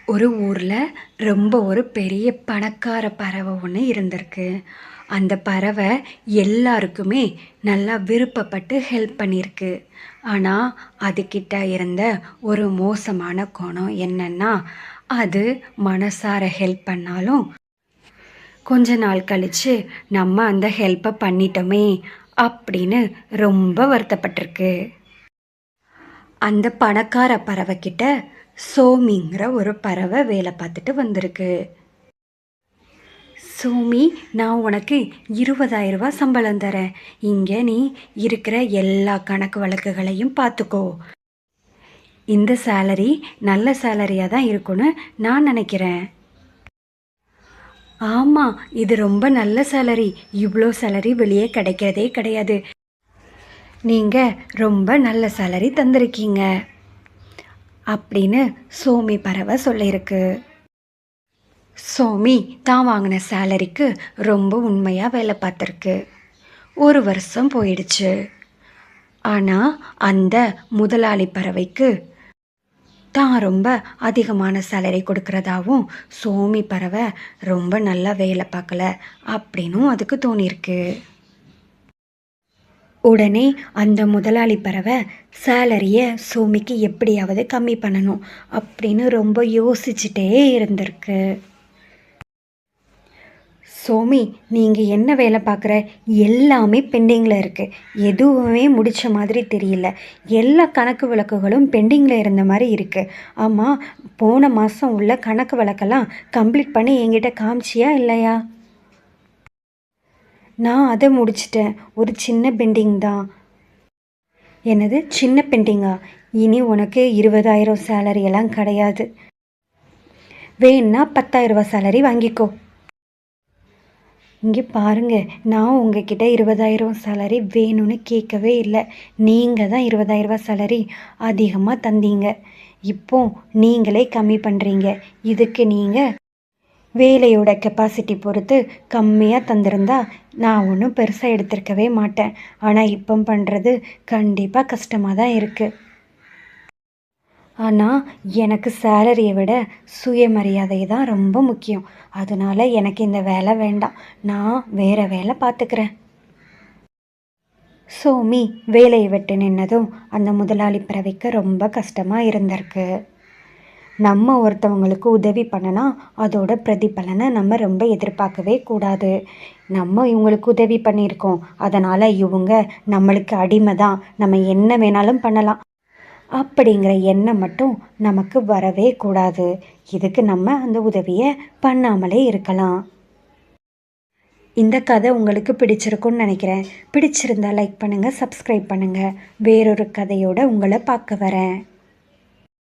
ஒரு ஊரில் ரொம்ப ஒரு பெரிய பணக்கார பறவை ஒன்று இருந்திருக்கு. அந்த பறவை எல்லாருக்குமே நல்லா விருப்பப்பட்டு ஹெல்ப் பண்ணியிருக்கு. ஆனால் அதுக்கிட்ட இருந்த ஒரு மோசமான குணம் என்னன்னா, அது மனசார ஹெல்ப் பண்ணாலும் கொஞ்ச நாள் கழித்து நம்ம அந்த ஹெல்ப்பை பண்ணிட்டோமே அப்படின்னு ரொம்ப வருத்தப்பட்டிருக்கு. அந்த பணக்கார பறவைக்கிட்ட சோமிங்கிற ஒரு பறவை வேலை பார்த்துட்டு வந்திருக்கு. சோமி, நான் உனக்கு 20,000 சம்பளம் தரேன். இங்கே நீ இருக்கிற எல்லா கணக்கு வழக்குகளையும் பார்த்துக்கோ. இந்த சேலரி நல்ல சேலரியாக தான் இருக்கும்னு நான் நினைக்கிறேன். ஆமாம், இது ரொம்ப நல்ல சேலரி. இவ்வளோ சேலரி வெளியே கிடைக்கிறதே கிடையாது. நீங்கள் ரொம்ப நல்ல சேலரி தந்திருக்கீங்க அப்படின்னு சோமி பறவை சொல்லியிருக்கு. சோமி தான் வாங்கின சேலரிக்கு ரொம்ப உண்மையாக வேலை பார்த்துருக்கு. 1 வருஷம் போயிடுச்சு. ஆனால் அந்த முதலாளி பறவைக்கு தான் ரொம்ப அதிகமான சேலரி கொடுக்குறதாவும் சோமி பறவை ரொம்ப நல்லா வேலை பார்க்கல அப்படின்னும் அதுக்கு தோணியிருக்கு. உடனே அந்த முதலாளி பறவை சேலரியை சோமிக்கு எப்படியாவது கம்மி பண்ணணும் அப்படின்னு ரொம்ப யோசிச்சுட்டே இருந்திருக்கு. சோமி, நீங்கள் என்ன வேலை பார்க்குற? எல்லாமே பெண்டிங்கில் இருக்குது. எதுவுமே முடித்த மாதிரி தெரியல. எல்லா கணக்கு வழக்குகளும் பெண்டிங்கில் இருந்த மாதிரி இருக்குது. ஆமாம், போன மாதம் உள்ள கணக்கு வழக்கெல்லாம் கம்ப்ளீட் பண்ணி என்கிட்ட காமிச்சியா இல்லையா? நான் அதை முடிச்சிட்டேன். ஒரு சின்ன பெண்டிங் தான். என்னது சின்ன பெண்டிங்கா? இனி உனக்கு 20,000 சேலரியெல்லாம் கிடையாது. வேணுன்னா 10,000 சேலரி வாங்கிக்கோ. இங்கே பாருங்கள், நான் உங்ககிட்ட 20,000 சேலரி வேணும்னு கேட்கவே இல்லை. நீங்கள் தான் 20,000 சேலரி அதிகமாக தந்தீங்க. இப்போ நீங்களே கம்மி பண்ணுறீங்க. இதுக்கு நீங்கள் வேலையோட கெப்பாசிட்டி பொறுத்து கம்மியாக தந்திருந்தா நான் ஒன்றும் பெருசாக எடுத்திருக்கவே மாட்டேன். ஆனால் இப்போ பண்ணுறது கண்டிப்பாக கஷ்டமாக தான் இருக்குது. ஆனால் எனக்கு சேலரியை விட சுயமரியாதை தான் ரொம்ப முக்கியம். அதனால் எனக்கு இந்த வேலை வேண்டாம். நான் வேறு வேலை பார்த்துக்கிறேன். சோமி வேலையை விட்டு நின்னதும் அந்த முதலாளி பறவைக்கு ரொம்ப கஷ்டமாக இருந்திருக்கு. நம்ம ஒருத்தவங்களுக்கு உதவி பண்ணனா அதோட பிரதிபலனை நம்ம ரொம்ப எதிர்பார்க்கவே கூடாது. நம்ம இவங்களுக்கு உதவி பண்ணியிருக்கோம், அதனால் இவங்க நம்மளுக்கு அடிமை தான், நம்ம என்ன வேணாலும் பண்ணலாம் அப்படிங்கிற எண்ணம் மட்டும் நமக்கு வரவே கூடாது. இதுக்கு நம்ம அந்த உதவியை பண்ணாமலே இருக்கலாம். இந்த கதை உங்களுக்கு பிடிச்சிருக்குன்னு நினைக்கிறேன். பிடிச்சிருந்தா லைக் பண்ணுங்கள், சப்ஸ்கிரைப் பண்ணுங்கள். வேறொரு கதையோடு உங்களை பார்க்க வரேன்.